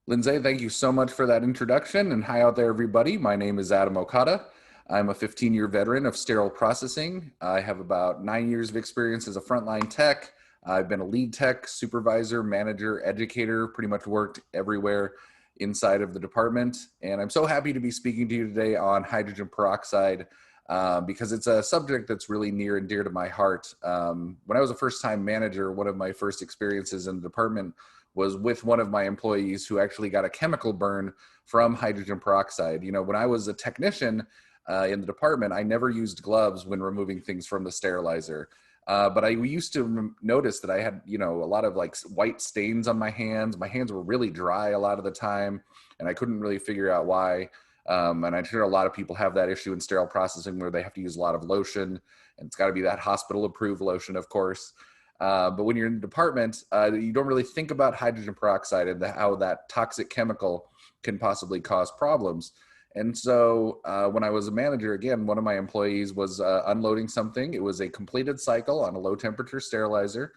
Lindsay, thank you so much for that introduction. And hi out there, everybody. My name is Adam Okada. I'm a 15-year veteran of sterile processing. I have about 9 years of experience as a frontline tech. I've been a lead tech, supervisor, manager, educator, pretty much worked everywhere inside of the department. And I'm so happy to be speaking to you today on hydrogen peroxide because it's a subject that's really near and dear to my heart. When I was a first-time manager, one of my first experiences in the department was with one of my employees who actually got a chemical burn from hydrogen peroxide. You know, when I was a technician in the department, I never used gloves when removing things from the sterilizer. But I used to notice that I had, a lot of like white stains on my hands. My hands were really dry a lot of the time, and I couldn't really figure out why. And I'm sure a lot of people have that issue in sterile processing where they have to use a lot of lotion, and it's got to be that hospital approved lotion, of course. But when you're in the department, you don't really think about hydrogen peroxide and how that toxic chemical can possibly cause problems. And so when I was a manager, again, one of my employees was unloading something. It was a completed cycle on a low temperature sterilizer.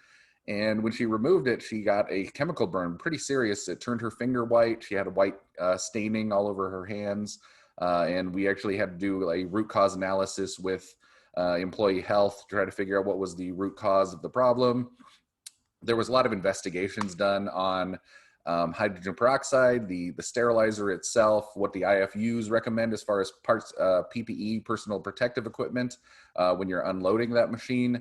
And when she removed it, she got a chemical burn, pretty serious. It turned her finger white. She had a white staining all over her hands. And we actually had to do a root cause analysis with employee health to try to figure out what was the root cause of the problem. There was a lot of investigations done on hydrogen peroxide, the sterilizer itself, what the IFUs recommend as far as parts, PPE, personal protective equipment, when you're unloading that machine.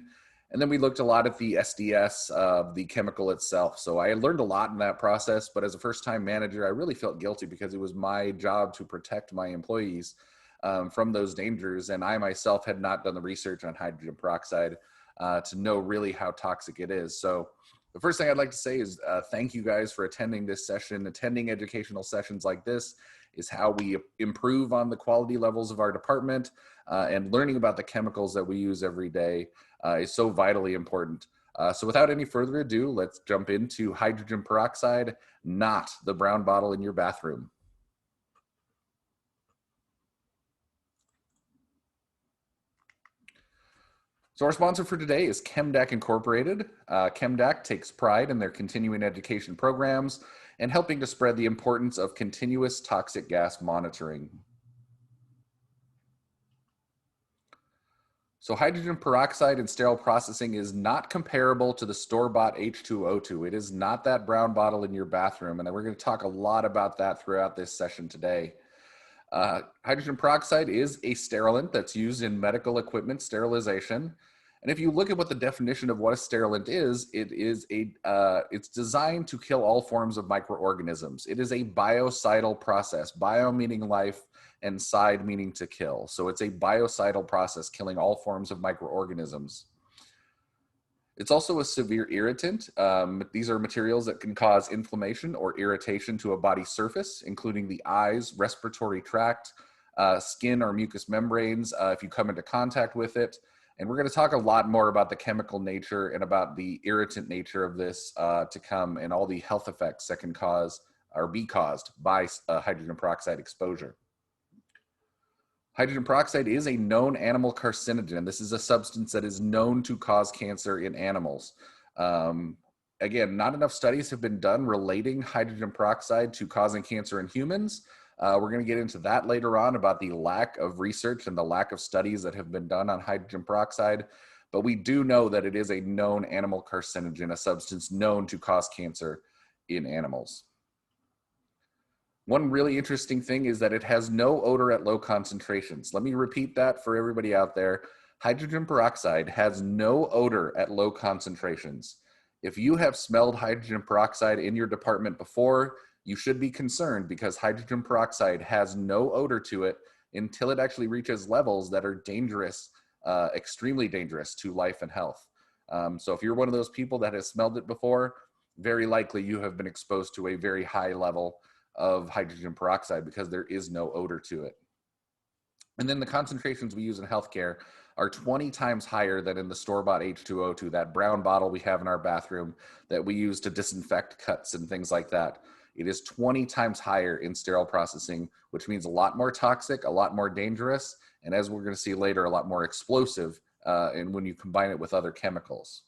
And then we looked a lot at the SDS of the chemical itself. So I learned a lot in that process, but as a first-time manager, I really felt guilty because it was my job to protect my employees from those dangers. And I myself had not done the research on hydrogen peroxide to know really how toxic it is. So the first thing I'd like to say is thank you guys for attending this session. Attending educational sessions like this is how we improve on the quality levels of our department, and learning about the chemicals that we use every day is so vitally important. So without any further ado, let's jump into hydrogen peroxide, not the brown bottle in your bathroom. So our sponsor for today is ChemDAC Incorporated. ChemDAC takes pride in their continuing education programs and helping to spread the importance of continuous toxic gas monitoring. So hydrogen peroxide in sterile processing is not comparable to the store-bought H2O2. It is not that brown bottle in your bathroom, and we're going to talk a lot about that throughout this session today. Hydrogen peroxide is a sterilant that's used in medical equipment sterilization. And if you look at what the definition of what a sterilant is, it's designed to kill all forms of microorganisms. It is a biocidal process, bio meaning life and side meaning to kill. So it's a biocidal process killing all forms of microorganisms. It's also a severe irritant. These are materials that can cause inflammation or irritation to a body surface, including the eyes, respiratory tract, skin or mucous membranes if you come into contact with it. And we're going to talk a lot more about the chemical nature and about the irritant nature of this to come, and all the health effects that can cause or be caused by hydrogen peroxide exposure. Hydrogen peroxide is a known animal carcinogen. This is a substance that is known to cause cancer in animals. Again, not enough studies have been done relating hydrogen peroxide to causing cancer in humans. We're going to get into that later on about the lack of research and the lack of studies that have been done on hydrogen peroxide. But we do know that it is a known animal carcinogen, a substance known to cause cancer in animals. One really interesting thing is that it has no odor at low concentrations. Let me repeat that for everybody out there. Hydrogen peroxide has no odor at low concentrations. If you have smelled hydrogen peroxide in your department before, you should be concerned, because hydrogen peroxide has no odor to it until it actually reaches levels that are dangerous, extremely dangerous to life and health. So if you're one of those people that has smelled it before, very likely you have been exposed to a very high level of hydrogen peroxide, because there is no odor to it. And then the concentrations we use in healthcare are 20 times higher than in the store-bought H2O2, that brown bottle we have in our bathroom that we use to disinfect cuts and things like that. It is 20 times higher in sterile processing, which means a lot more toxic, a lot more dangerous, and as we're going to see later, a lot more explosive, and when you combine it with other chemicals.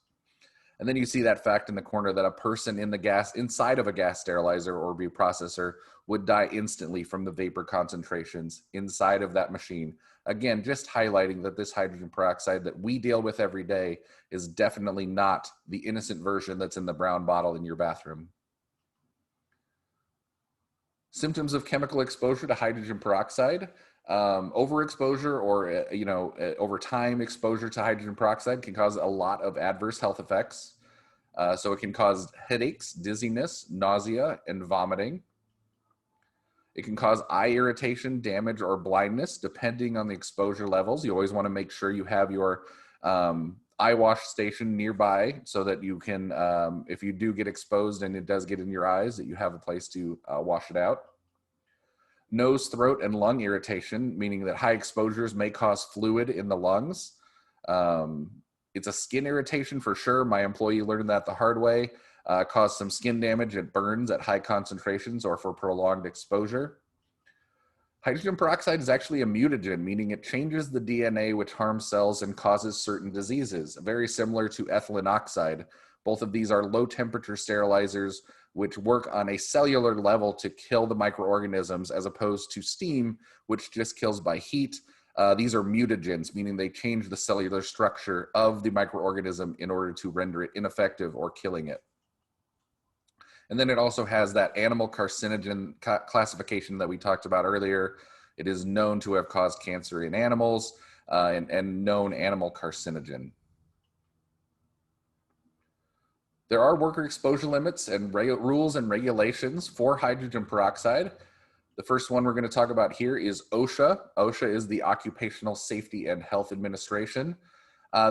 And then you see that fact in the corner that a person inside of a gas sterilizer or reprocessor would die instantly from the vapor concentrations inside of that machine. Again, just highlighting that this hydrogen peroxide that we deal with every day is definitely not the innocent version that's in the brown bottle in your bathroom. Symptoms of chemical exposure to hydrogen peroxide. Overexposure or over time exposure to hydrogen peroxide can cause a lot of adverse health effects. So it can cause headaches, dizziness, nausea, and vomiting. It can cause eye irritation, damage, or blindness, depending on the exposure levels. You always want to make sure you have your eye wash station nearby so that you can, if you do get exposed and it does get in your eyes, that you have a place to wash it out. Nose, throat, and lung irritation, meaning that high exposures may cause fluid in the lungs. It's a skin irritation for sure. My employee learned that the hard way. Caused some skin damage. It burns at high concentrations or for prolonged exposure. Hydrogen peroxide is actually a mutagen, meaning it changes the DNA, which harms cells and causes certain diseases, very similar to ethylene oxide. Both of these are low temperature sterilizers, which work on a cellular level to kill the microorganisms, as opposed to steam, which just kills by heat. These are mutagens, meaning they change the cellular structure of the microorganism in order to render it ineffective or killing it. And then it also has that animal carcinogen classification that we talked about earlier. It is known to have caused cancer in animals and known animal carcinogen. There are worker exposure limits and rules and regulations for hydrogen peroxide. The first one we're going to talk about here is OSHA. OSHA is the Occupational Safety and Health Administration.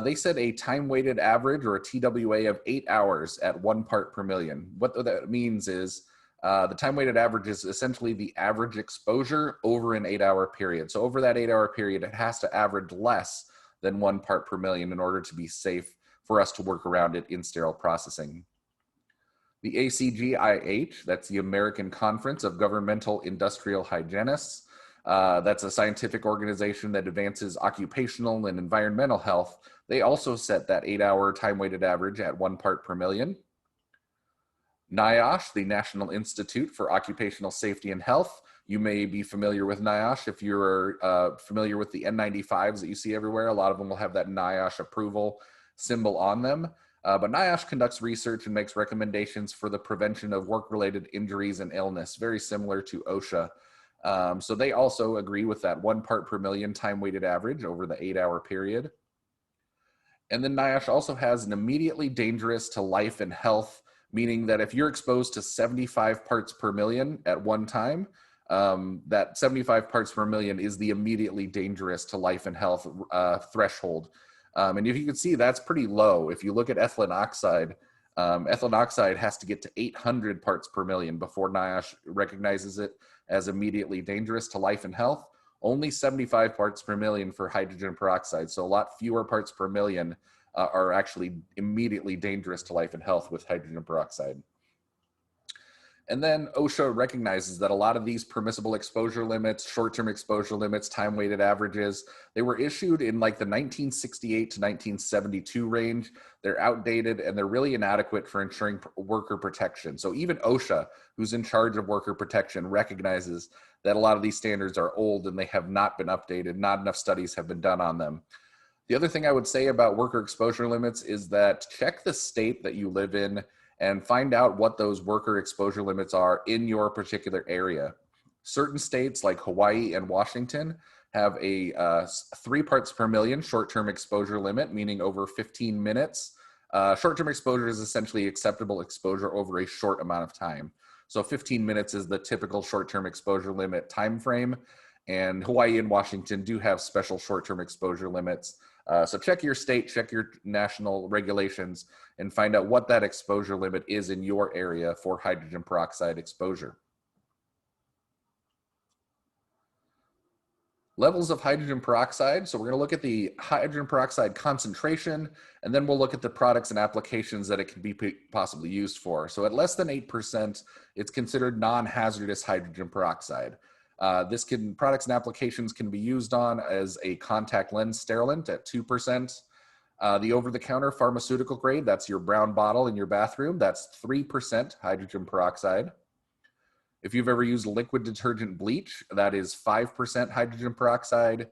They said a time-weighted average, or a TWA, of 8 hours at 1 part per million. What that means is the time-weighted average is essentially the average exposure over an 8-hour period. So over that 8-hour period, it has to average less than 1 part per million in order to be safe for us to work around it in sterile processing. The ACGIH, that's the American Conference of Governmental Industrial Hygienists. That's a scientific organization that advances occupational and environmental health. They also set that 8-hour time-weighted average at 1 part per million. NIOSH, the National Institute for Occupational Safety and Health. You may be familiar with NIOSH if you're familiar with the N95s that you see everywhere. A lot of them will have that NIOSH approval symbol on them. But NIOSH conducts research and makes recommendations for the prevention of work-related injuries and illness, very similar to OSHA. So they also agree with that 1 part per million time-weighted average over the 8-hour period. And then NIOSH also has an immediately dangerous to life and health, meaning that if you're exposed to 75 parts per million at one time, that 75 parts per million is the immediately dangerous to life and health threshold. And if you can see, that's pretty low. If you look at ethylene oxide has to get to 800 parts per million before NIOSH recognizes it as immediately dangerous to life and health. Only 75 parts per million for hydrogen peroxide. So a lot fewer parts per million are actually immediately dangerous to life and health with hydrogen peroxide. And then OSHA recognizes that a lot of these permissible exposure limits, short-term exposure limits, time-weighted averages, they were issued in like the 1968 to 1972 range. They're outdated and they're really inadequate for ensuring worker protection. So even OSHA, who's in charge of worker protection, recognizes that a lot of these standards are old and they have not been updated. Not enough studies have been done on them. The other thing I would say about worker exposure limits is that check the state that you live in and find out what those worker exposure limits are in your particular area. Certain states like Hawaii and Washington have a 3 parts per million short-term exposure limit, meaning over 15 minutes. Short-term exposure is essentially acceptable exposure over a short amount of time. So 15 minutes is the typical short-term exposure limit time frame, and Hawaii and Washington do have special short-term exposure limits. So check your state, check your national regulations, and find out what that exposure limit is in your area for hydrogen peroxide exposure. Levels of hydrogen peroxide. So we're going to look at the hydrogen peroxide concentration, and then we'll look at the products and applications that it can be possibly used for. So at less than 8%, it's considered non-hazardous hydrogen peroxide. Products and applications can be used on as a contact lens sterilant at 2%. The over-the-counter pharmaceutical grade, that's your brown bottle in your bathroom, that's 3% hydrogen peroxide. If you've ever used liquid detergent bleach, that is 5% hydrogen peroxide.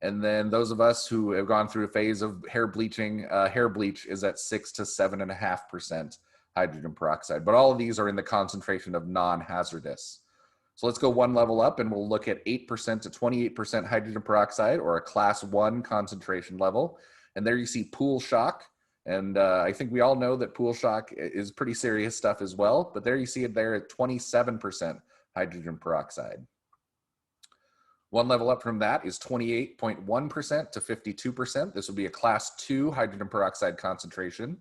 And then those of us who have gone through a phase of hair bleaching, hair bleach is at 6 to 7.5% hydrogen peroxide. But all of these are in the concentration of non-hazardous. So let's go one level up and we'll look at 8% to 28% hydrogen peroxide, or a class 1 concentration level. And there you see pool shock. And I think we all know that pool shock is pretty serious stuff as well. But there you see it there at 27% hydrogen peroxide. One level up from that is 28.1% to 52%. This would be a class 2 hydrogen peroxide concentration.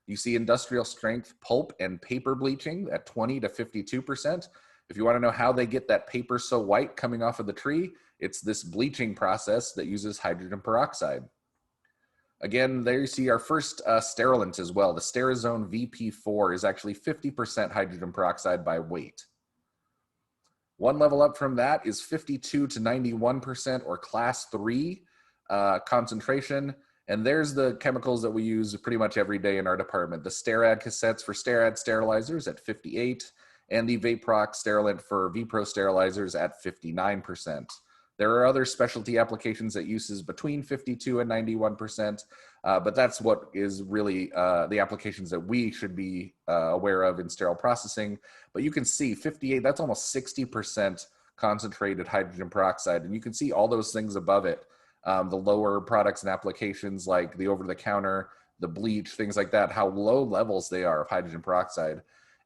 You see industrial strength pulp and paper bleaching at 20 to 52%. If you want to know how they get that paper so white coming off of the tree, it's this bleaching process that uses hydrogen peroxide. Again, there you see our first sterilant as well. The Sterizone VP4 is actually 50% hydrogen peroxide by weight. One level up from that is 52 to 91%, or class 3 concentration. And there's the chemicals that we use pretty much every day in our department. The Sterad cassettes for Sterad sterilizers at 58, and the Vaprox sterilant for Vpro sterilizers at 59%. There are other specialty applications that uses between 52 and 91%, but that's what is really the applications that we should be aware of in sterile processing. But you can see 58, that's almost 60% concentrated hydrogen peroxide. And you can see all those things above it, the lower products and applications like the over-the-counter, the bleach, things like that, how low levels they are of hydrogen peroxide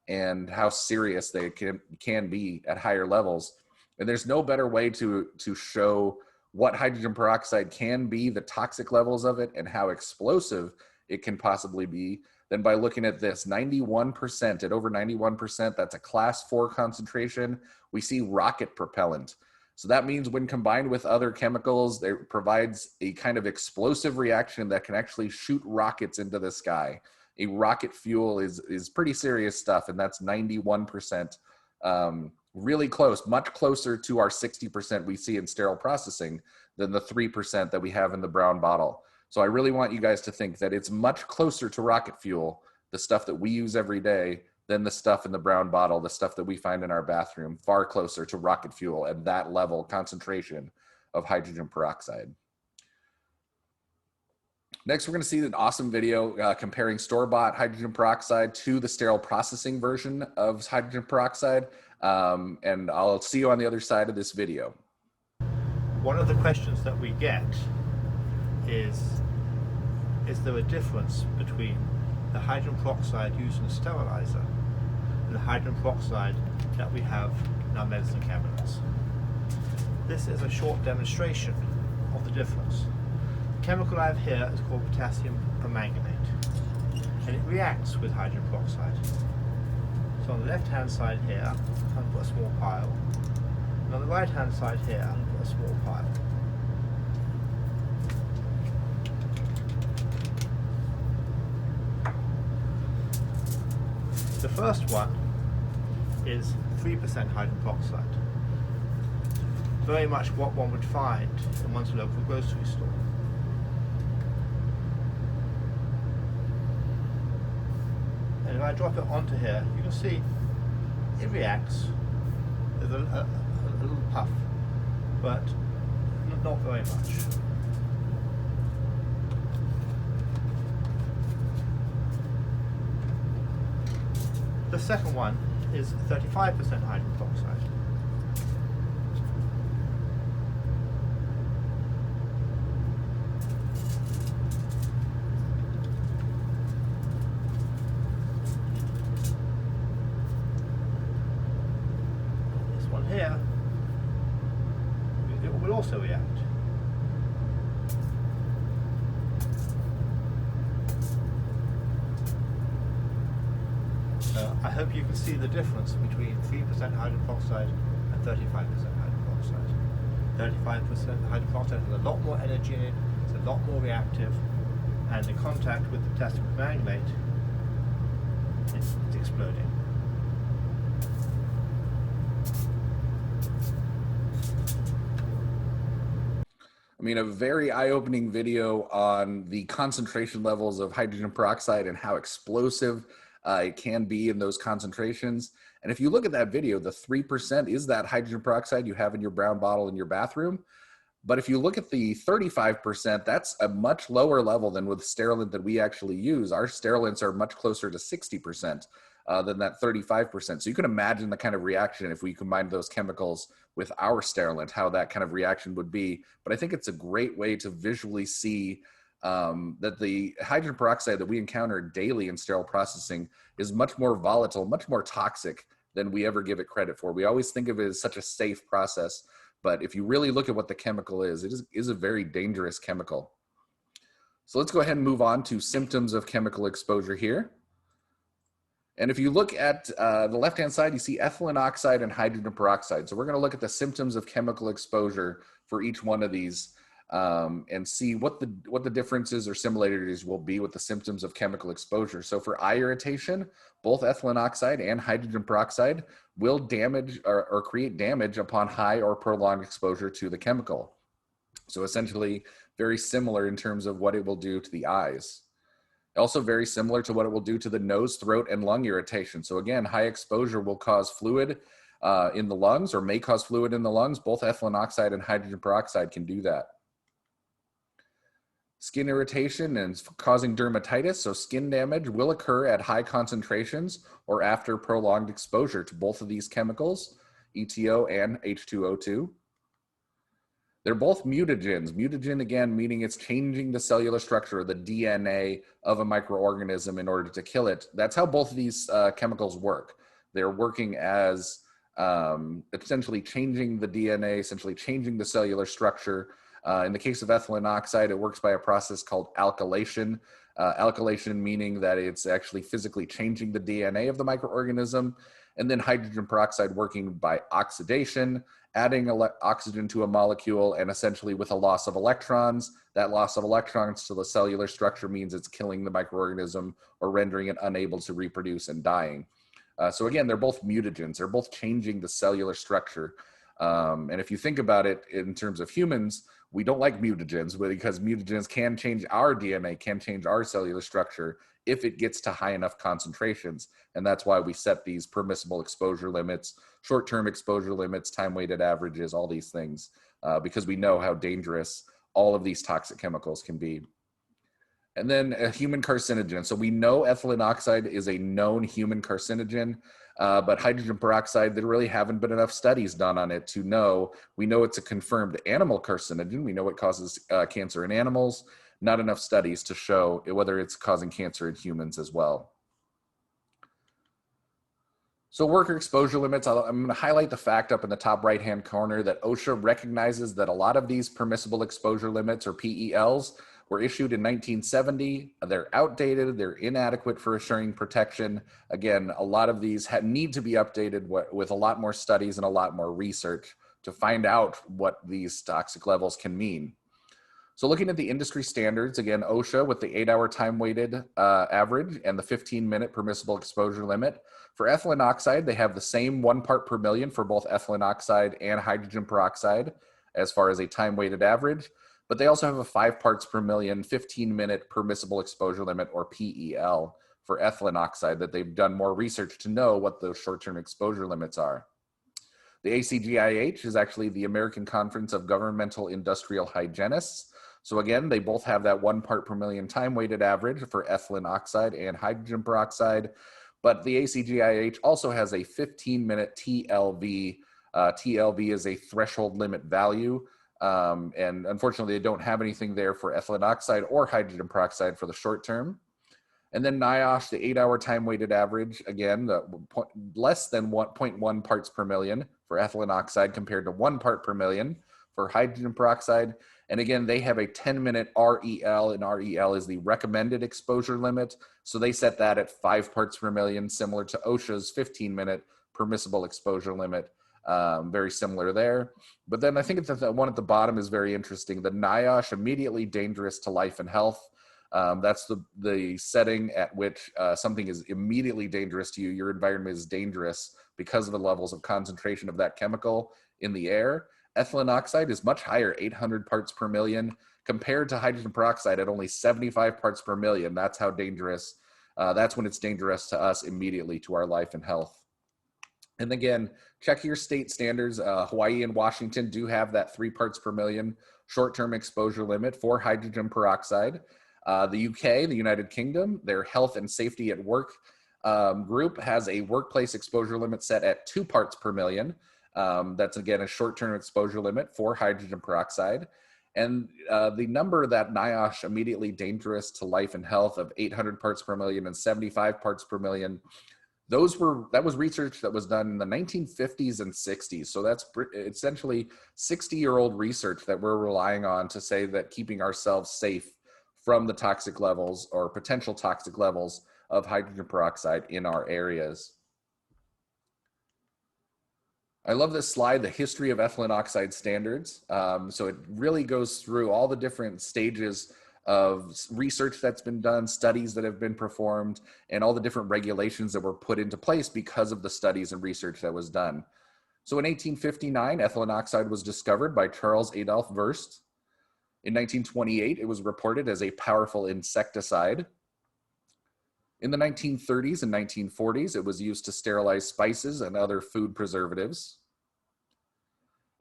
and how serious they can be at higher levels. And there's no better way to show what hydrogen peroxide can be, the toxic levels of it, and how explosive it can possibly be than by looking at this. 91%, at over 91%, that's a class 4 concentration. We see rocket propellant. So that means when combined with other chemicals, it provides a kind of explosive reaction that can actually shoot rockets into the sky. A rocket fuel is pretty serious stuff, and that's 91%. Really close, much closer to our 60% we see in sterile processing than the 3% that we have in the brown bottle. So I really want you guys to think that it's much closer to rocket fuel, the stuff that we use every day, than the stuff in the brown bottle, the stuff that we find in our bathroom, far closer to rocket fuel at that level concentration of hydrogen peroxide. Next, we're going to see an awesome video comparing store-bought hydrogen peroxide to the sterile processing version of hydrogen peroxide. And I'll see you on the other side of this video. One of the questions that we get is there a difference between the hydrogen peroxide used in a sterilizer and the hydrogen peroxide that we have in our medicine cabinets? This is a short demonstration of the difference. The chemical I have here is called potassium permanganate, and it reacts with hydrogen peroxide. So on the left hand side here, I've got a small pile, and on the right hand side here, I've got a small pile. The first one is 3% hydrogen peroxide, very much what one would find in one's local grocery store. And if I drop it onto here, you can see it reacts. There's a little puff, but not very much. The second one is 35% hydrogen peroxide. This one here, it will also react. I hope you can see the difference between 3% hydrogen peroxide and 35% hydrogen peroxide. 35% hydrogen peroxide has a lot more energy in it, it's a lot more reactive, and in contact with the potassium permanganate, it's exploding. I mean, a very eye-opening video on the concentration levels of hydrogen peroxide and how explosive it can be in those concentrations. And if you look at that video, the 3% is that hydrogen peroxide you have in your brown bottle in your bathroom. But if you look at the 35%, that's a much lower level than with sterilant that we actually use. Our sterilants are much closer to 60% than that 35%. So you can imagine the kind of reaction if we combine those chemicals with our sterilant, how that kind of reaction would be. But I think it's a great way to visually see that the hydrogen peroxide that we encounter daily in sterile processing is much more volatile, much more toxic than we ever give it credit for. We always think of it as such a safe process, but if you really look at what the chemical is, it is a very dangerous chemical. So let's go ahead and move on to symptoms of chemical exposure here. And if you look at the left-hand side, you see ethylene oxide and hydrogen peroxide. So we're going to look at the symptoms of chemical exposure for each one of these and see what the differences or similarities will be with the symptoms of chemical exposure. So for eye irritation, both ethylene oxide and hydrogen peroxide will damage or create damage upon high or prolonged exposure to the chemical. So essentially very similar in terms of what it will do to the eyes. Also very similar to what it will do to the nose, throat, and lung irritation. So again, high exposure will cause fluid in the lungs or may cause fluid in the lungs. Both ethylene oxide and hydrogen peroxide can do that. Skin irritation and causing dermatitis, so skin damage, will occur at high concentrations or after prolonged exposure to both of these chemicals, ETO and H2O2. They're both mutagens. Mutagen, again, meaning it's changing the cellular structure, the DNA of a microorganism in order to kill it. That's how both of these chemicals work. They're working as essentially changing the DNA, essentially changing the cellular structure. In the case of ethylene oxide, it works by a process called alkylation. Alkylation meaning that it's actually physically changing the DNA of the microorganism. And then hydrogen peroxide working by oxidation, adding oxygen to a molecule, and essentially with a loss of electrons. That loss of electrons to the cellular structure means it's killing the microorganism or rendering it unable to reproduce and dying. So again, they're both mutagens. They're both changing the cellular structure. And if you think about it in terms of humans, we don't like mutagens because mutagens can change our DNA, can change our cellular structure if it gets to high enough concentrations. And that's why we set these permissible exposure limits, short-term exposure limits, time-weighted averages, all these things, because we know how dangerous all of these toxic chemicals can be. And then a human carcinogen. So we know ethylene oxide is a known human carcinogen, but hydrogen peroxide, there really haven't been enough studies done on it to know. We know it's a confirmed animal carcinogen. We know it causes cancer in animals. Not enough studies to show whether it's causing cancer in humans as well. So worker exposure limits, I'm going to highlight the fact up in the top right-hand corner that OSHA recognizes that a lot of these permissible exposure limits, or PELs, were issued in 1970. They're outdated. They're inadequate for assuring protection. Again, a lot of these need to be updated with a lot more studies and a lot more research to find out what these toxic levels can mean. So looking at the industry standards, again, OSHA with the 8-hour time-weighted average and the 15-minute permissible exposure limit. For ethylene oxide, they have the same 1 part per million for both ethylene oxide and hydrogen peroxide as far as a time-weighted average. But they also have a 5 parts per million, 15-minute permissible exposure limit, or PEL, for ethylene oxide that they've done more research to know what those short-term exposure limits are. The ACGIH is actually the American Conference of Governmental Industrial Hygienists. So again, they both have that 1 part per million time-weighted average for ethylene oxide and hydrogen peroxide. But the ACGIH also has a 15-minute TLV. TLV is a threshold limit value. And unfortunately, they don't have anything there for ethylene oxide or hydrogen peroxide for the short term. And then NIOSH, the 8-hour time-weighted average, again, less than 1.1 parts per million for ethylene oxide compared to 1 part per million for hydrogen peroxide. And again, they have a 10-minute REL, and REL is the recommended exposure limit. So they set that at 5 parts per million, similar to OSHA's 15-minute permissible exposure limit. Very similar there. But then I think that the one at the bottom is very interesting. The NIOSH, immediately dangerous to life and health. That's the setting at which something is immediately dangerous to you. Your environment is dangerous because of the levels of concentration of that chemical in the air. ethylene oxide is much higher, 800 parts per million, compared to hydrogen peroxide at only 75 parts per million. That's how dangerous, that's when it's dangerous to us immediately, to our life and health. And again, check your state standards. Hawaii and Washington do have that 3 parts per million short-term exposure limit for hydrogen peroxide. The UK, the United Kingdom, their health and safety at work group has a workplace exposure limit set at 2 parts per million. That's again a short-term exposure limit for hydrogen peroxide. And the number that NIOSH immediately dangerous to life and health of 800 parts per million and 75 parts per million, that was research that was done in the 1950s and 60s. So that's essentially 60-year-old research that we're relying on to say that keeping ourselves safe from the toxic levels or potential toxic levels of hydrogen peroxide in our areas. I love this slide, the history of ethylene oxide standards. So it really goes through all the different stages of research that's been done, studies that have been performed, and all the different regulations that were put into place because of the studies and research that was done. So in 1859, ethylene oxide was discovered by Charles Adolph Wurst. In 1928, it was reported as a powerful insecticide. In the 1930s and 1940s, it was used to sterilize spices and other food preservatives.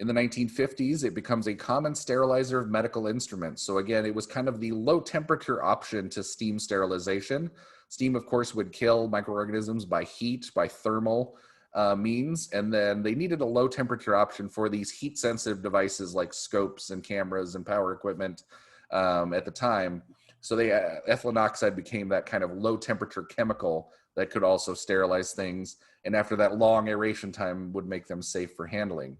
In the 1950s, it becomes a common sterilizer of medical instruments. So again, it was kind of the low temperature option to steam sterilization. Steam, of course, would kill microorganisms by heat, by thermal means. And then they needed a low temperature option for these heat sensitive devices like scopes and cameras and power equipment at the time. So ethylene oxide became that kind of low temperature chemical that could also sterilize things. And after that long aeration time would make them safe for handling.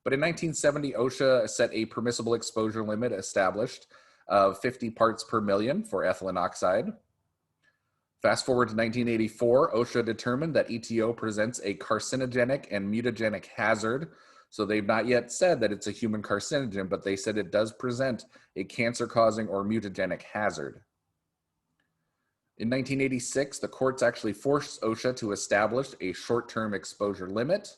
But in 1970, OSHA set a permissible exposure limit established of 50 parts per million for ethylene oxide. Fast forward to 1984, OSHA determined that ETO presents a carcinogenic and mutagenic hazard. So they've not yet said that it's a human carcinogen, but they said it does present a cancer-causing or mutagenic hazard. In 1986, the courts actually forced OSHA to establish a short-term exposure limit.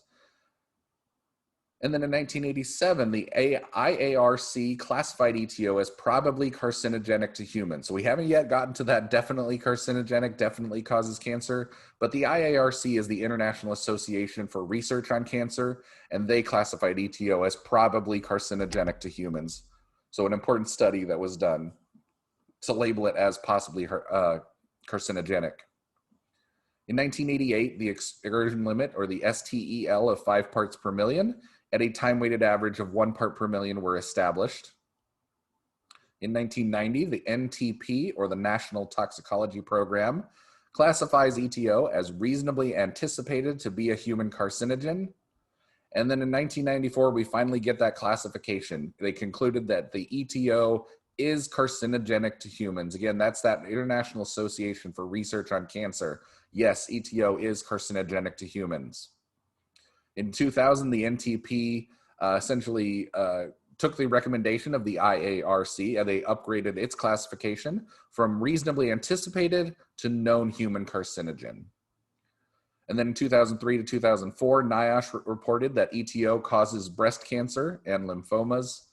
And then in 1987, the IARC classified ETO as probably carcinogenic to humans. So we haven't yet gotten to that definitely carcinogenic, definitely causes cancer, but the IARC is the International Association for Research on Cancer, and they classified ETO as probably carcinogenic to humans. So an important study that was done to label it as possibly carcinogenic. In 1988, the excursion limit, or the STEL, of 5 parts per million at a time-weighted average of 1 part per million were established. In 1990, the NTP, or the National Toxicology Program, classifies ETO as reasonably anticipated to be a human carcinogen. And then in 1994, we finally get that classification. They concluded that the ETO is carcinogenic to humans. Again, that's that International Association for Research on Cancer. Yes, ETO is carcinogenic to humans. In 2000, the NTP essentially took the recommendation of the IARC and they upgraded its classification from reasonably anticipated to known human carcinogen. And then in 2003 to 2004, NIOSH reported that ETO causes breast cancer and lymphomas.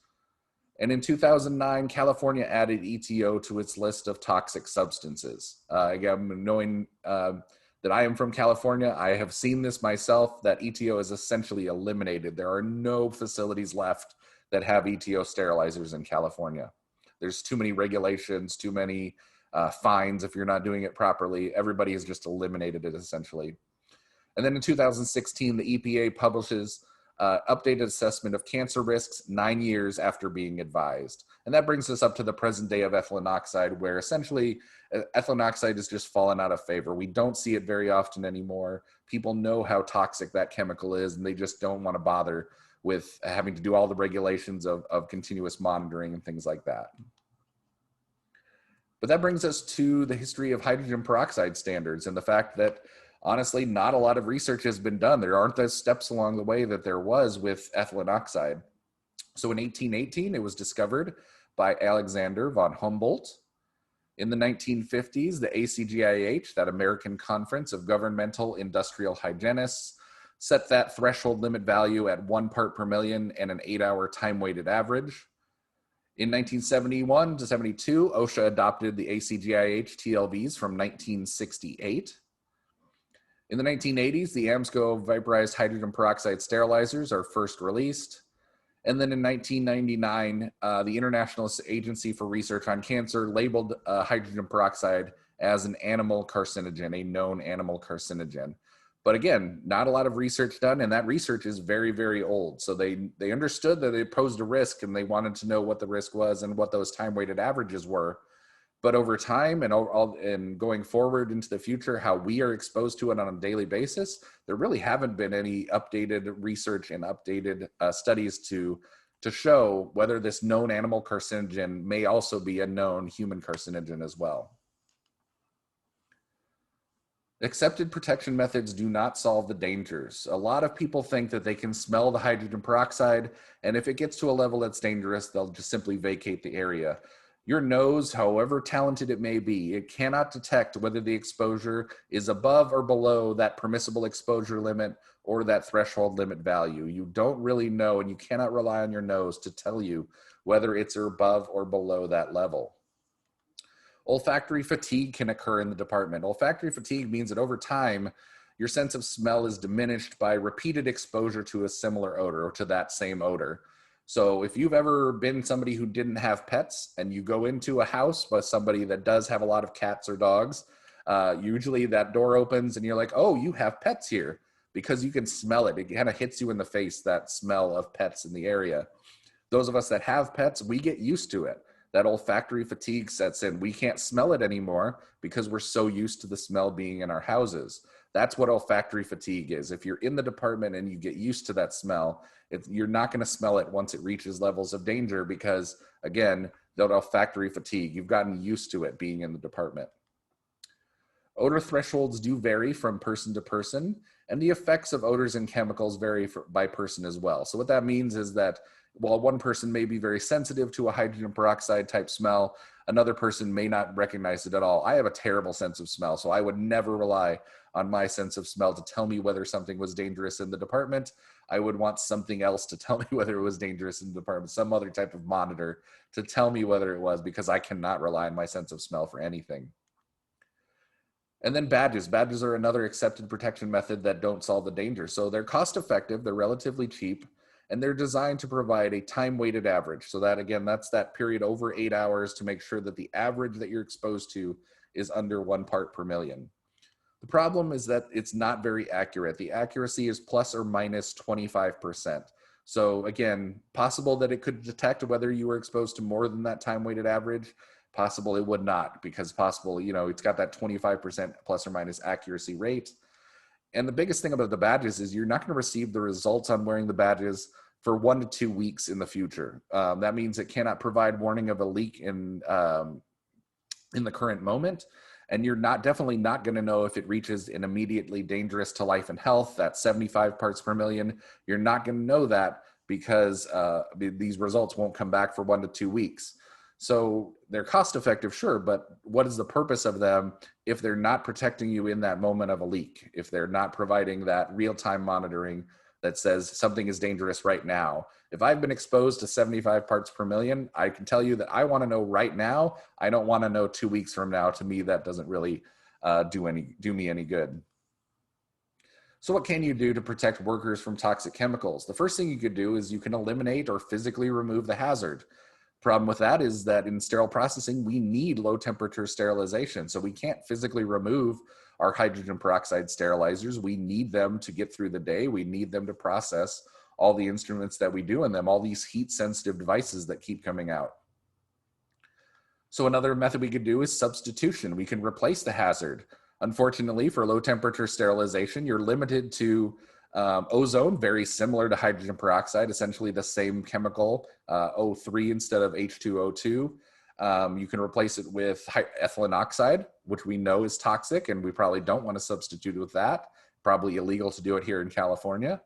And in 2009, California added ETO to its list of toxic substances. Again, knowing that I am from California, I have seen this myself, that ETO is essentially eliminated. There are no facilities left that have ETO sterilizers in California. There's too many regulations, too many fines if you're not doing it properly. Everybody has just eliminated it essentially. And then in 2016, the EPA publishes updated assessment of cancer risks 9 years after being advised. And that brings us up to the present day of ethylene oxide, where essentially ethylene oxide has just fallen out of favor. We don't see it very often anymore. People know how toxic that chemical is, and they just don't want to bother with having to do all the regulations of continuous monitoring and things like that. But that brings us to the history of hydrogen peroxide standards and the fact that honestly, not a lot of research has been done. There aren't those steps along the way that there was with ethylene oxide. So in 1818, it was discovered by Alexander von Humboldt. In the 1950s, the ACGIH, that American Conference of Governmental Industrial Hygienists, set that threshold limit value at 1 part per million and an 8-hour time-weighted average. In 1971 to 72, OSHA adopted the ACGIH TLVs from 1968. In the 1980s, the AMSCO vaporized hydrogen peroxide sterilizers are first released. And then in 1999, the International Agency for Research on Cancer labeled hydrogen peroxide as an animal carcinogen, a known animal carcinogen. But again, not a lot of research done, and that research is very, very old. So they understood that it posed a risk, and they wanted to know what the risk was and what those time-weighted averages were. But over time and going forward into the future, how we are exposed to it on a daily basis, there really haven't been any updated research and updated studies to show whether this known animal carcinogen may also be a known human carcinogen as well. Accepted protection methods do not solve the dangers. A lot of people think that they can smell the hydrogen peroxide, and if it gets to a level that's dangerous, they'll just simply vacate the area. Your nose, however talented it may be, it cannot detect whether the exposure is above or below that permissible exposure limit or that threshold limit value. You don't really know, and you cannot rely on your nose to tell you whether it's above or below that level. Olfactory fatigue can occur in the department. Olfactory fatigue means that over time, your sense of smell is diminished by repeated exposure to a similar odor or to that same odor. So if you've ever been somebody who didn't have pets and you go into a house by somebody that does have a lot of cats or dogs, usually that door opens and you're like, oh, you have pets here, because you can smell it. It kind of hits you in the face, that smell of pets in the area. Those of us that have pets, we get used to it. That olfactory fatigue sets in. We can't smell it anymore because we're so used to the smell being in our houses. That's what olfactory fatigue is. If you're in the department and you get used to that smell, you're not going to smell it once it reaches levels of danger because, again, that olfactory fatigue, you've gotten used to it being in the department. Odor thresholds do vary from person to person, and the effects of odors and chemicals vary by person as well. So what that means is that while one person may be very sensitive to a hydrogen peroxide type smell, another person may not recognize it at all. I have a terrible sense of smell, so I would never rely on my sense of smell to tell me whether something was dangerous in the department. I would want something else to tell me whether it was dangerous in the department, some other type of monitor to tell me whether it was, because I cannot rely on my sense of smell for anything. And then badges. Badges are another accepted protection method that don't solve the danger. So they're cost effective, they're relatively cheap, and they're designed to provide a time-weighted average. So that, again, that's that period over 8 hours to make sure that the average that you're exposed to is under 1 part per million. The problem is that it's not very accurate. The accuracy is plus or minus 25%. So again, possible that it could detect whether you were exposed to more than that time-weighted average. Possible it would not, because possible, it's got that 25% plus or minus accuracy rate. And the biggest thing about the badges is you're not going to receive the results on wearing the badges for 1 to 2 weeks in the future. That means it cannot provide warning of a leak in the current moment. And you're definitely not going to know if it reaches an immediately dangerous to life and health, that 75 parts per million. You're not going to know that because these results won't come back for 1 to 2 weeks. So they're cost effective, sure, but what is the purpose of them if they're not protecting you in that moment of a leak, if they're not providing that real-time monitoring that says something is dangerous right now? If I've been exposed to 75 parts per million, I can tell you that I want to know right now. I don't want to know 2 weeks from now. To me, that doesn't really do me any good. So what can you do to protect workers from toxic chemicals? The first thing you could do is you can eliminate or physically remove the hazard. Problem with that is that in sterile processing, we need low temperature sterilization. So we can't physically remove our hydrogen peroxide sterilizers. We need them to get through the day. We need them to process all the instruments that we do in them, all these heat sensitive devices that keep coming out. So another method we could do is substitution. We can replace the hazard. Unfortunately, for low temperature sterilization, you're limited to ozone, very similar to hydrogen peroxide, essentially the same chemical, O3 instead of H2O2. You can replace it with ethylene oxide, which we know is toxic, and we probably don't want to substitute with that. Probably illegal to do it here in California.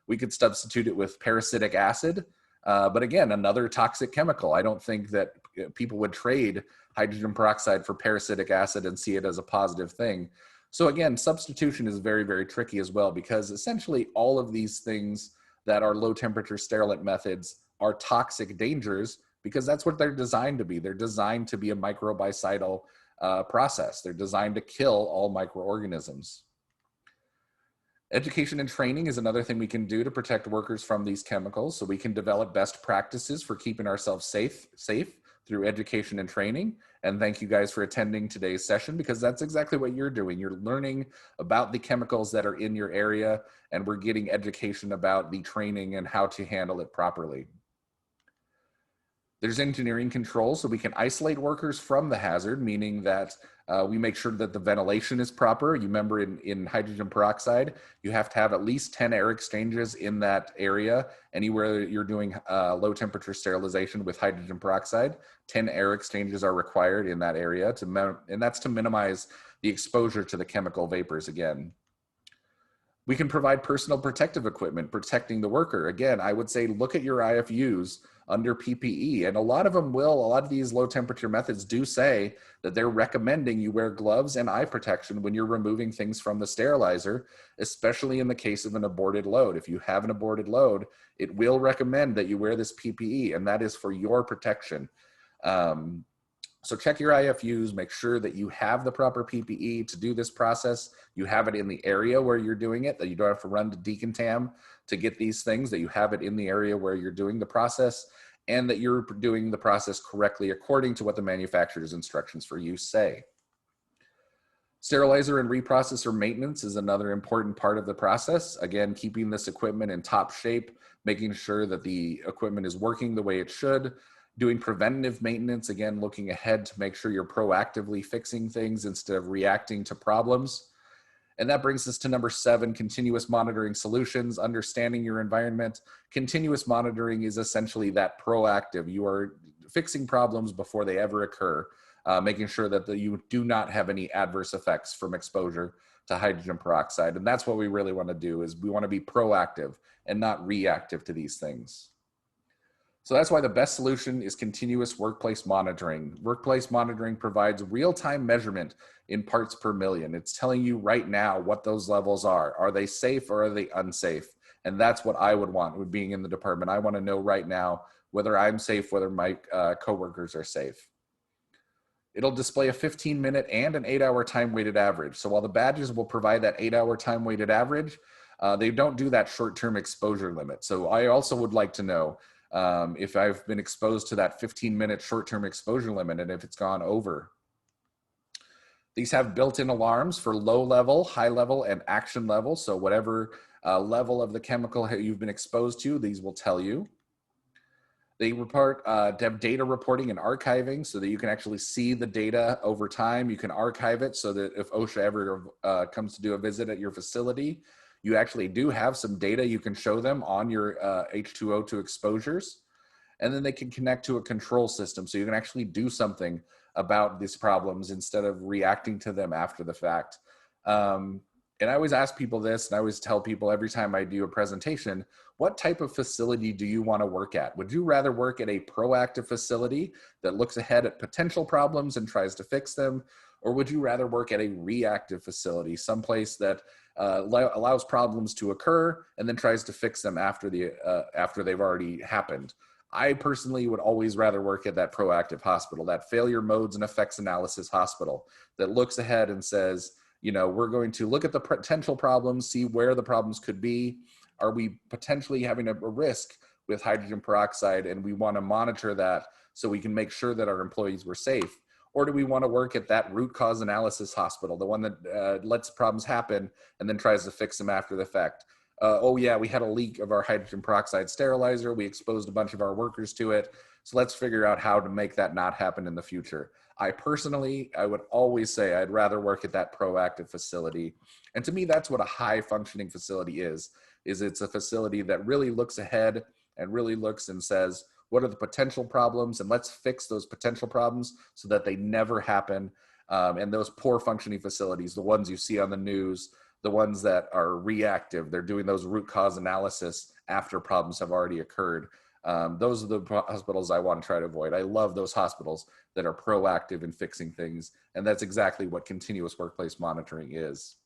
We could substitute it with parasitic acid, but again, another toxic chemical. I don't think that people would trade hydrogen peroxide for parasitic acid and see it as a positive thing. So again, substitution is very, very tricky as well, because essentially all of these things that are low temperature sterilant methods are toxic dangers, because that's what they're designed to be. They're designed to be a microbicidal process. They're designed to kill all microorganisms. Education and training is another thing we can do to protect workers from these chemicals. So we can develop best practices for keeping ourselves safe through education and training. And thank you guys for attending today's session, because that's exactly what you're doing. You're learning about the chemicals that are in your area, and we're getting education about the training and how to handle it properly. There's engineering control, so we can isolate workers from the hazard, meaning that we make sure that the ventilation is proper. You remember in hydrogen peroxide, you have to have at least 10 air exchanges in that area. Anywhere you're doing low temperature sterilization with hydrogen peroxide, 10 air exchanges are required in that area, and that's to minimize the exposure to the chemical vapors again. We can provide personal protective equipment protecting the worker. Again, I would say look at your IFUs under PPE, and a lot of these low temperature methods do say that they're recommending you wear gloves and eye protection when you're removing things from the sterilizer, especially in the case of an aborted load. If you have an aborted load, it will recommend that you wear this PPE, and that is for your protection. So check your IFUs, make sure that you have the proper PPE to do this process. You have it in the area where you're doing it, that you don't have to run to decontam to get these things, that you have it in the area where you're doing the process, and that you're doing the process correctly according to what the manufacturer's instructions for use say. Sterilizer and reprocessor maintenance is another important part of the process. Again, keeping this equipment in top shape, making sure that the equipment is working the way it should. Doing preventative maintenance, again, looking ahead to make sure you're proactively fixing things instead of reacting to problems. And that brings us to number 7, continuous monitoring solutions, understanding your environment. Continuous monitoring is essentially that proactive. You are fixing problems before they ever occur, making sure that you do not have any adverse effects from exposure to hydrogen peroxide. And that's what we really want to do, is we want to be proactive and not reactive to these things. So that's why the best solution is continuous workplace monitoring. Workplace monitoring provides real-time measurement in parts per million. It's telling you right now what those levels are. Are they safe or are they unsafe? And that's what I would want with being in the department. I want to know right now whether I'm safe, whether my coworkers are safe. It'll display a 15-minute and an 8-hour time-weighted average. So while the badges will provide that 8-hour time-weighted average, they don't do that short-term exposure limit. So I also would like to know if I've been exposed to that 15-minute short-term exposure limit, and if it's gone over. These have built-in alarms for low level, high level, and action level. So whatever level of the chemical you've been exposed to, these will tell you. They have data reporting and archiving, so that you can actually see the data over time. You can archive it so that if OSHA ever comes to do a visit at your facility, you actually do have some data you can show them on your H2O2 exposures, and then they can connect to a control system, so you can actually do something about these problems instead of reacting to them after the fact. And I always ask people this, and I always tell people every time I do a presentation, what type of facility do you want to work at? Would you rather work at a proactive facility that looks ahead at potential problems and tries to fix them? Or would you rather work at a reactive facility, someplace that allows problems to occur and then tries to fix them after they've already happened? I personally would always rather work at that proactive hospital, that failure modes and effects analysis hospital that looks ahead and says, you know, we're going to look at the potential problems, see where the problems could be. Are we potentially having a risk with hydrogen peroxide, and we want to monitor that so we can make sure that our employees were safe? Or do we want to work at that root cause analysis hospital, the one that lets problems happen and then tries to fix them after the fact? Oh yeah, we had a leak of our hydrogen peroxide sterilizer. We exposed a bunch of our workers to it. So let's figure out how to make that not happen in the future. I would always say I'd rather work at that proactive facility. And to me, that's what a high functioning facility is it's a facility that really looks ahead and really looks and says, what are the potential problems? And let's fix those potential problems so that they never happen. And those poor functioning facilities, the ones you see on the news, the ones that are reactive, they're doing those root cause analysis after problems have already occurred. Those are the hospitals I want to try to avoid. I love those hospitals that are proactive in fixing things, and that's exactly what continuous workplace monitoring is.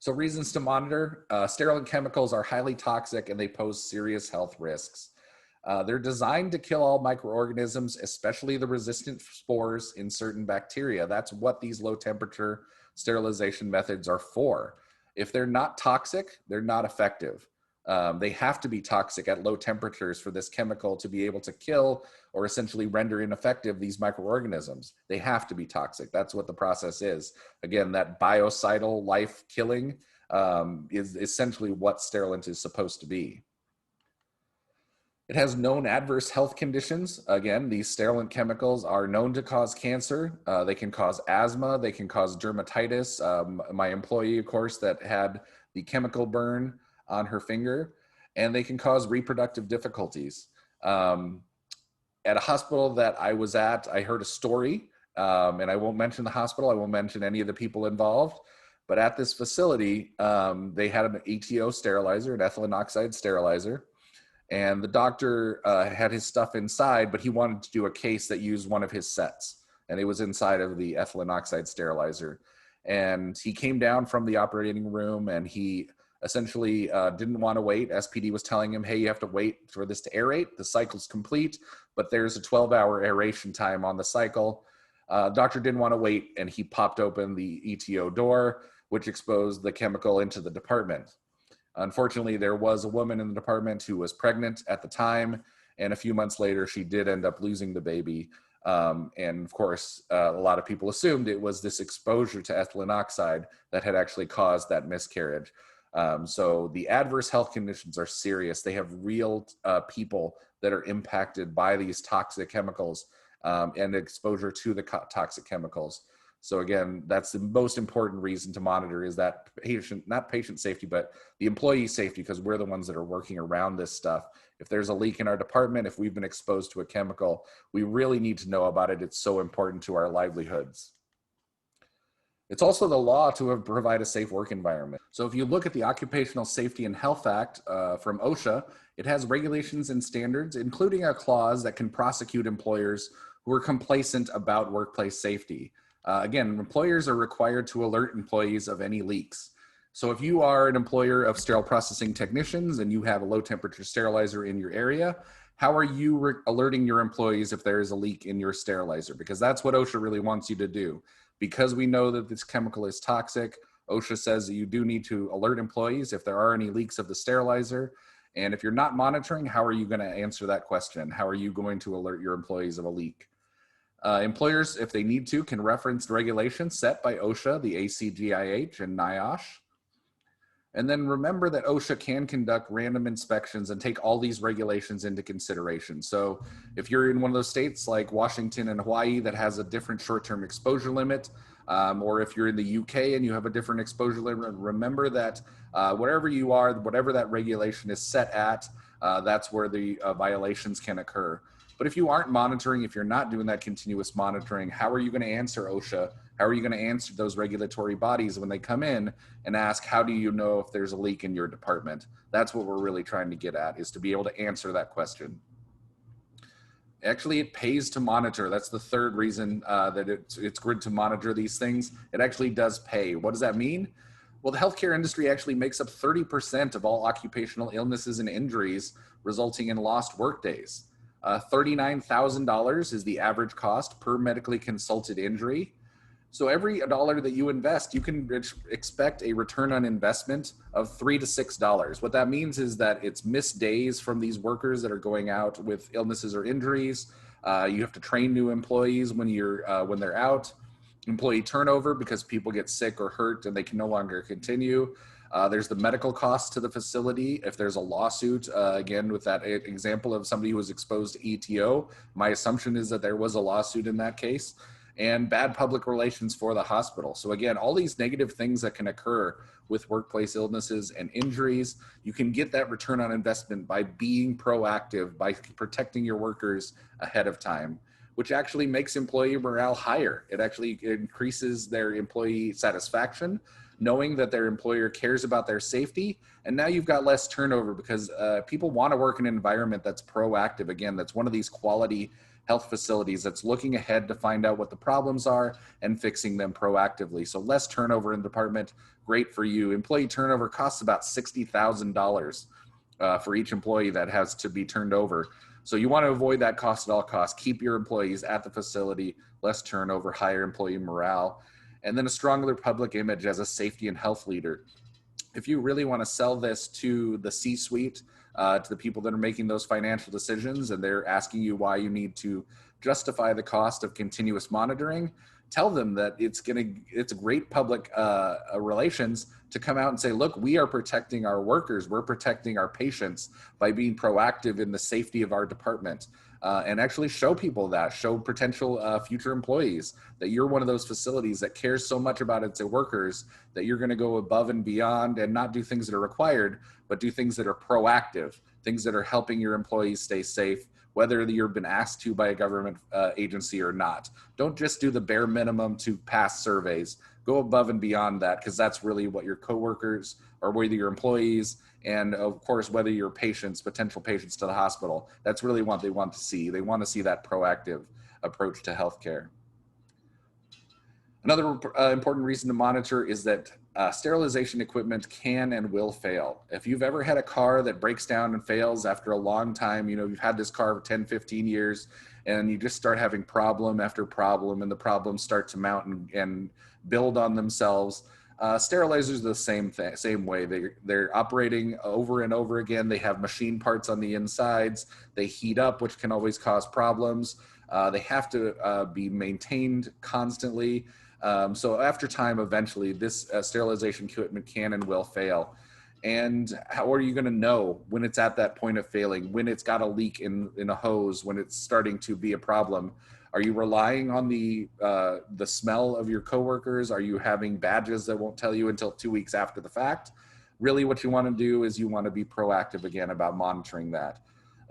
So reasons to monitor, sterile chemicals are highly toxic and they pose serious health risks. They're designed to kill all microorganisms, especially the resistant spores in certain bacteria. That's what these low temperature sterilization methods are for. If they're not toxic, they're not effective. They have to be toxic at low temperatures for this chemical to be able to kill or essentially render ineffective these microorganisms. They have to be toxic. That's what the process is. Again, that biocidal life killing is essentially what sterilant is supposed to be. It has known adverse health conditions. Again, these sterilant chemicals are known to cause cancer. They can cause asthma. They can cause dermatitis. My employee, of course, that had the chemical burn on her finger, and they can cause reproductive difficulties. At a hospital that I was at, I heard a story, and I won't mention the hospital. I won't mention any of the people involved. But at this facility, they had an ETO sterilizer, an ethylene oxide sterilizer. And the doctor had his stuff inside, but he wanted to do a case that used one of his sets. And it was inside of the ethylene oxide sterilizer. And he came down from the operating room and he essentially didn't want to wait. SPD was telling him, hey, you have to wait for this to aerate. The cycle's complete, but there's a 12-hour aeration time on the cycle. Doctor didn't want to wait, and he popped open the ETO door, which exposed the chemical into the department. Unfortunately, there was a woman in the department who was pregnant at the time, and a few months later, she did end up losing the baby. And of course, a lot of people assumed it was this exposure to ethylene oxide that had actually caused that miscarriage. So the adverse health conditions are serious. They have real people that are impacted by these toxic chemicals and exposure to the toxic chemicals. So again, that's the most important reason to monitor is that patient, not patient safety, but the employee safety, because we're the ones that are working around this stuff. If there's a leak in our department, if we've been exposed to a chemical, we really need to know about it. It's so important to our livelihoods. It's also the law to provide a safe work environment. So if you look at the Occupational Safety and Health Act from OSHA, it has regulations and standards, including a clause that can prosecute employers who are complacent about workplace safety. Again, employers are required to alert employees of any leaks. So if you are an employer of sterile processing technicians and you have a low temperature sterilizer in your area, how are you alerting your employees if there is a leak in your sterilizer? Because that's what OSHA really wants you to do. Because we know that this chemical is toxic, OSHA says that you do need to alert employees if there are any leaks of the sterilizer. And if you're not monitoring, how are you going to answer that question? How are you going to alert your employees of a leak? Employers, if they need to, can reference regulations set by OSHA, the ACGIH, and NIOSH. And then remember that OSHA can conduct random inspections and take all these regulations into consideration. So if you're in one of those states like Washington and Hawaii that has a different short-term exposure limit, or if you're in the UK and you have a different exposure limit, remember that wherever you are, whatever that regulation is set at, that's where the violations can occur. But if you aren't monitoring, if you're not doing that continuous monitoring, how are you going to answer OSHA? How are you going to answer those regulatory bodies when they come in and ask, how do you know if there's a leak in your department? That's what we're really trying to get at, is to be able to answer that question. Actually, it pays to monitor. That's the third reason that it's good to monitor these things. It actually does pay. What does that mean? Well, the healthcare industry actually makes up 30% of all occupational illnesses and injuries, resulting in lost workdays. $39,000 is the average cost per medically consulted injury. So every dollar that you invest, you can expect a return on investment of $3 to $6. What that means is that it's missed days from these workers that are going out with illnesses or injuries. You have to train new employees when they're out. Employee turnover because people get sick or hurt and they can no longer continue. There's the medical costs to the facility. If there's a lawsuit, again, with that example of somebody who was exposed to ETO, my assumption is that there was a lawsuit in that case. And bad public relations for the hospital. So again, all these negative things that can occur with workplace illnesses and injuries, you can get that return on investment by being proactive, by protecting your workers ahead of time, which actually makes employee morale higher. It actually increases their employee satisfaction. knowing that their employer cares about their safety. And now you've got less turnover because people want to work in an environment that's proactive. Again, that's one of these quality health facilities that's looking ahead to find out what the problems are and fixing them proactively. So less turnover in the department, great for you. Employee turnover costs about $60,000 for each employee that has to be turned over. So you want to avoid that cost at all costs. Keep your employees at the facility, less turnover, higher employee morale, and then a stronger public image as a safety and health leader. If you really want to sell this to the C-suite, to the people that are making those financial decisions, and they're asking you why you need to justify the cost of continuous monitoring, tell them that it's great public relations to come out and say, look, we are protecting our workers, we're protecting our patients by being proactive in the safety of our department. And actually show people that, show potential future employees that you're one of those facilities that cares so much about its workers that you're going to go above and beyond and not do things that are required, but do things that are proactive, things that are helping your employees stay safe, whether you've been asked to by a government agency or not. Don't just do the bare minimum to pass surveys. Go above and beyond that, because that's really what your coworkers or whether your employees, and of course, whether your patients, potential patients to the hospital, that's really what they want to see. They want to see that proactive approach to healthcare. Another important reason to monitor is that sterilization equipment can and will fail. If you've ever had a car that breaks down and fails after a long time, you've had this car for 10, 15 years, and you just start having problem after problem, and the problems start to mount and build on themselves. Sterilizers are the same way. They're operating over and over again. They have machine parts on the insides. They heat up, which can always cause problems. They have to be maintained constantly. So after time, eventually, this sterilization equipment can and will fail. And how are you going to know when it's at that point of failing, when it's got a leak in a hose, when it's starting to be a problem? Are you relying on the smell of your coworkers? Are you having badges that won't tell you until 2 weeks after the fact? Really, what you want to do is you want to be proactive again about monitoring that.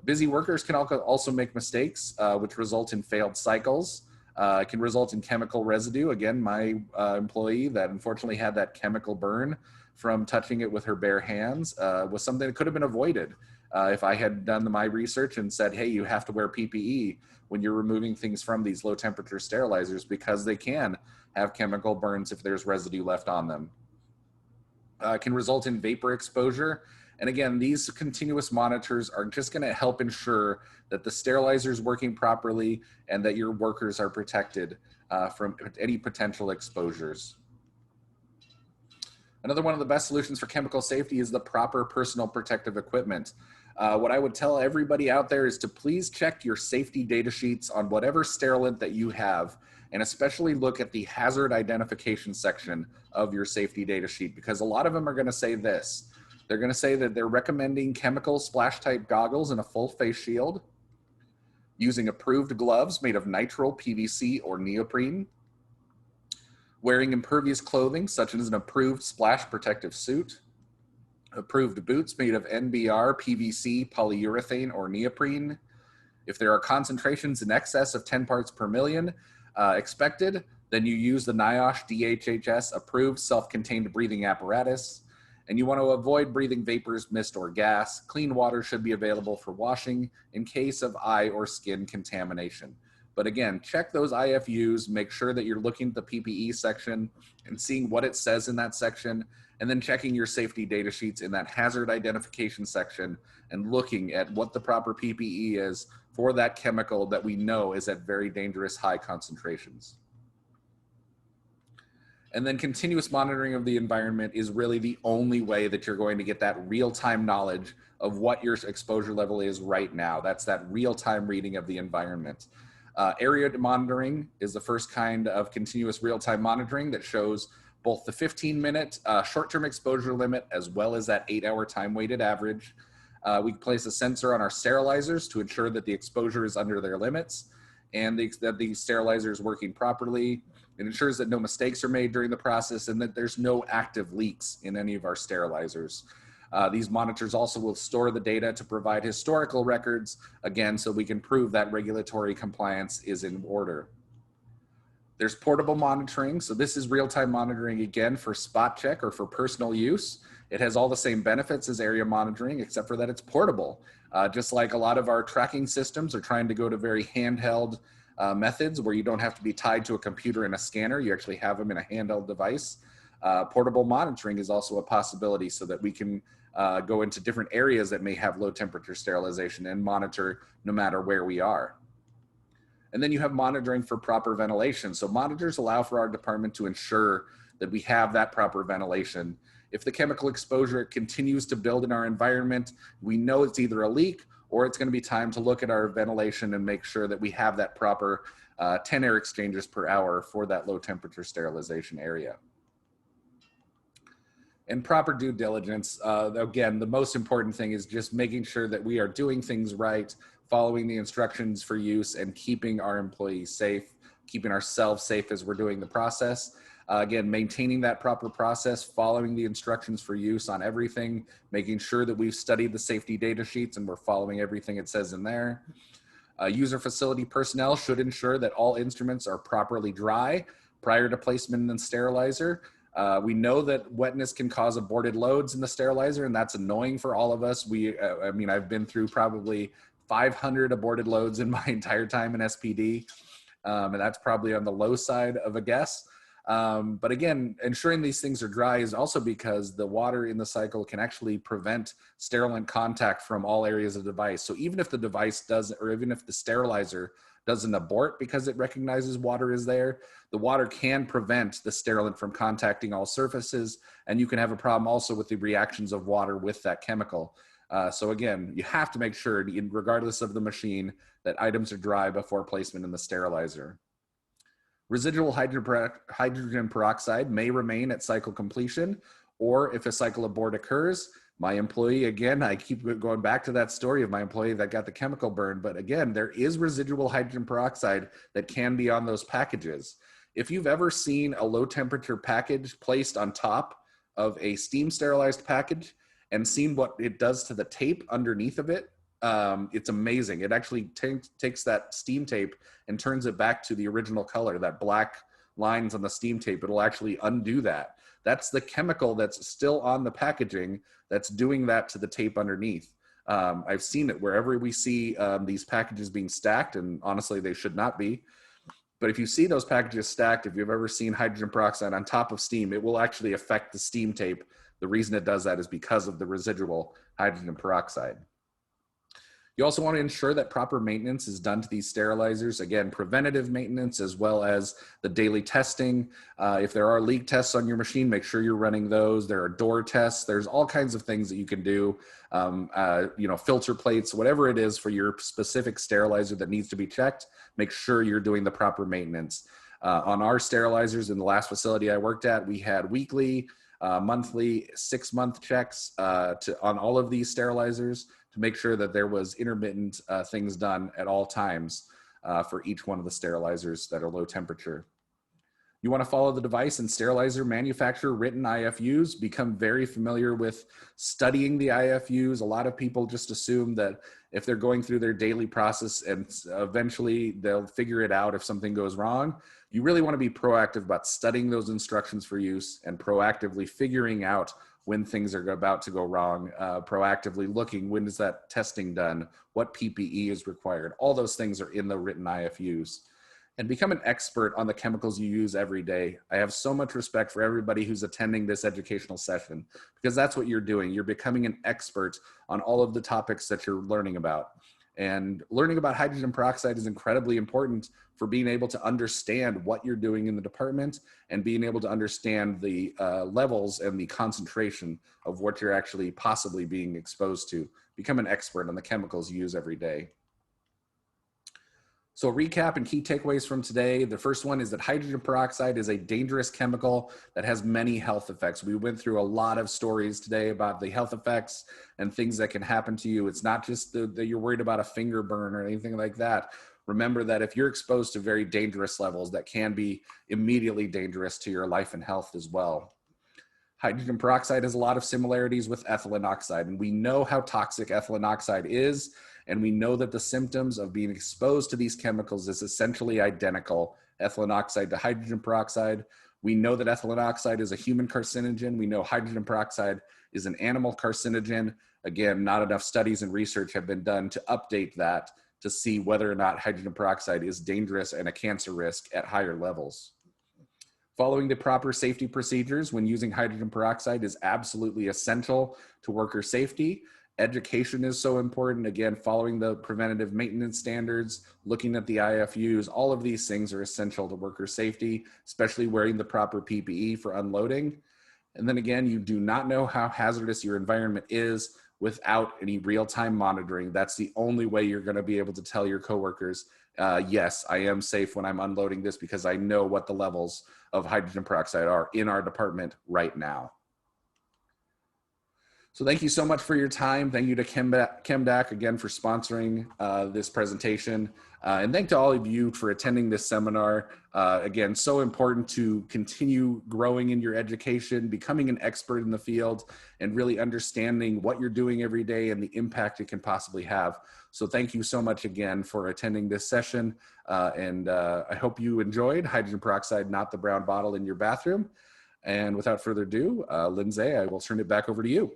Busy workers can also make mistakes, which result in failed cycles. It can result in chemical residue. Again, my employee that unfortunately had that chemical burn from touching it with her bare hands was something that could have been avoided if I had done my research and said, hey, you have to wear PPE when you're removing things from these low temperature sterilizers, because they can have chemical burns if there's residue left on them. It can result in vapor exposure. And again, these continuous monitors are just going to help ensure that the sterilizer is working properly and that your workers are protected from any potential exposures. Another one of the best solutions for chemical safety is the proper personal protective equipment. What I would tell everybody out there is to please check your safety data sheets on whatever sterilant that you have, and especially look at the hazard identification section of your safety data sheet, because a lot of them are going to say this. They're going to say that they're recommending chemical splash type goggles and a full face shield, using approved gloves made of nitrile, PVC, or neoprene, wearing impervious clothing such as an approved splash protective suit, approved boots made of NBR, PVC, polyurethane, or neoprene. If there are concentrations in excess of 10 parts per million expected, then you use the NIOSH DHHS approved self-contained breathing apparatus. And you want to avoid breathing vapors, mist, or gas. Clean water should be available for washing in case of eye or skin contamination. But again, check those IFUs, make sure that you're looking at the PPE section and seeing what it says in that section, and then checking your safety data sheets in that hazard identification section and looking at what the proper PPE is for that chemical that we know is at very dangerous high concentrations. And then continuous monitoring of the environment is really the only way that you're going to get that real-time knowledge of what your exposure level is right now. That's that real-time reading of the environment. Area monitoring is the first kind of continuous real-time monitoring that shows both the 15-minute short-term exposure limit as well as that 8-hour time-weighted average. We place a sensor on our sterilizers to ensure that the exposure is under their limits and that the sterilizer is working properly. It ensures that no mistakes are made during the process and that there's no active leaks in any of our sterilizers. These monitors also will store the data to provide historical records, again, so we can prove that regulatory compliance is in order. There's portable monitoring. So this is real-time monitoring again for spot check or for personal use. It has all the same benefits as area monitoring, except for that it's portable. Just like a lot of our tracking systems are trying to go to very handheld methods where you don't have to be tied to a computer and a scanner. You actually have them in a handheld device. Portable monitoring is also a possibility so that we can go into different areas that may have low temperature sterilization and monitor no matter where we are. And then you have monitoring for proper ventilation. So monitors allow for our department to ensure that we have that proper ventilation. If the chemical exposure continues to build in our environment, we know it's either a leak or it's going to be time to look at our ventilation and make sure that we have that proper 10 air exchanges per hour for that low temperature sterilization area. And proper due diligence, again, the most important thing is just making sure that we are doing things right, following the instructions for use, and keeping our employees safe, keeping ourselves safe as we're doing the process. Again, maintaining that proper process, following the instructions for use on everything, making sure that we've studied the safety data sheets and we're following everything it says in there. User facility personnel should ensure that all instruments are properly dry prior to placement in the sterilizer. We know that wetness can cause aborted loads in the sterilizer, and that's annoying for all of us. I mean, I've been through probably 500 aborted loads in my entire time in SPD, and that's probably on the low side of a guess. But again, ensuring these things are dry is also because the water in the cycle can actually prevent sterilant contact from all areas of the device. So even if the device does, or even if the sterilizer doesn't abort because it recognizes water is there, the water can prevent the sterilant from contacting all surfaces, and you can have a problem also with the reactions of water with that chemical. So again, you have to make sure, regardless of the machine, that items are dry before placement in the sterilizer. Residual hydrogen peroxide may remain at cycle completion, or if a cycle abort occurs, my employee, again, I keep going back to that story of my employee that got the chemical burn, but again, there is residual hydrogen peroxide that can be on those packages. If you've ever seen a low temperature package placed on top of a steam sterilized package and seen what it does to the tape underneath of it, it's amazing. It actually takes that steam tape and turns it back to the original color, that black lines on the steam tape. It'll actually undo that. That's the chemical that's still on the packaging that's doing that to the tape underneath. I've seen it wherever we see these packages being stacked, and honestly, they should not be. But if you see those packages stacked, if you've ever seen hydrogen peroxide on top of steam, it will actually affect the steam tape. The reason it does that is because of the residual hydrogen peroxide. You also want to ensure that proper maintenance is done to these sterilizers. Again, preventative maintenance as well as the daily testing. If there are leak tests on your machine, make sure you're running those. There are door tests. There's all kinds of things that you can do. Filter plates, whatever it is for your specific sterilizer that needs to be checked, make sure you're doing the proper maintenance. On our sterilizers in the last facility I worked at, we had weekly, monthly, 6-month checks on all of these sterilizers to make sure that there was intermittent things done at all times for each one of the sterilizers that are low temperature. You want to follow the device and sterilizer manufacturer written IFUs, become very familiar with studying the IFUs. A lot of people just assume that if they're going through their daily process and eventually they'll figure it out if something goes wrong. You really want to be proactive about studying those instructions for use and proactively figuring out when things are about to go wrong, proactively looking, when is that testing done, what PPE is required. All those things are in the written IFUs. And become an expert on the chemicals you use every day. I have so much respect for everybody who's attending this educational session because that's what you're doing. You're becoming an expert on all of the topics that you're learning about. And learning about hydrogen peroxide is incredibly important for being able to understand what you're doing in the department and being able to understand the levels and the concentration of what you're actually possibly being exposed to. Become an expert on the chemicals you use every day. So recap and key takeaways from today. The first one is that hydrogen peroxide is a dangerous chemical that has many health effects. We went through a lot of stories today about the health effects and things that can happen to you. It's not just that you're worried about a finger burn or anything like that. Remember that if you're exposed to very dangerous levels, that can be immediately dangerous to your life and health as well. Hydrogen peroxide has a lot of similarities with ethylene oxide, and we know how toxic ethylene oxide is, and we know that the symptoms of being exposed to these chemicals is essentially identical ethylene oxide to hydrogen peroxide. We know that ethylene oxide is a human carcinogen. We know hydrogen peroxide is an animal carcinogen. Again, not enough studies and research have been done to update that to see whether or not hydrogen peroxide is dangerous and a cancer risk at higher levels. Following the proper safety procedures when using hydrogen peroxide is absolutely essential to worker safety. Education is so important. Again, following the preventative maintenance standards, looking at the IFUs, all of these things are essential to worker safety, especially wearing the proper PPE for unloading. And then again, you do not know how hazardous your environment is without any real-time monitoring. That's the only way you're going to be able to tell your coworkers, yes, I am safe when I'm unloading this because I know what the levels of hydrogen peroxide are in our department right now. So thank you so much for your time. Thank you to ChemDAC again for sponsoring this presentation. And thank to all of you for attending this seminar. Again, so important to continue growing in your education, becoming an expert in the field, and really understanding what you're doing every day and the impact it can possibly have. So thank you so much again for attending this session. I hope you enjoyed hydrogen peroxide, not the brown bottle in your bathroom. And without further ado, Lindsay, I will turn it back over to you.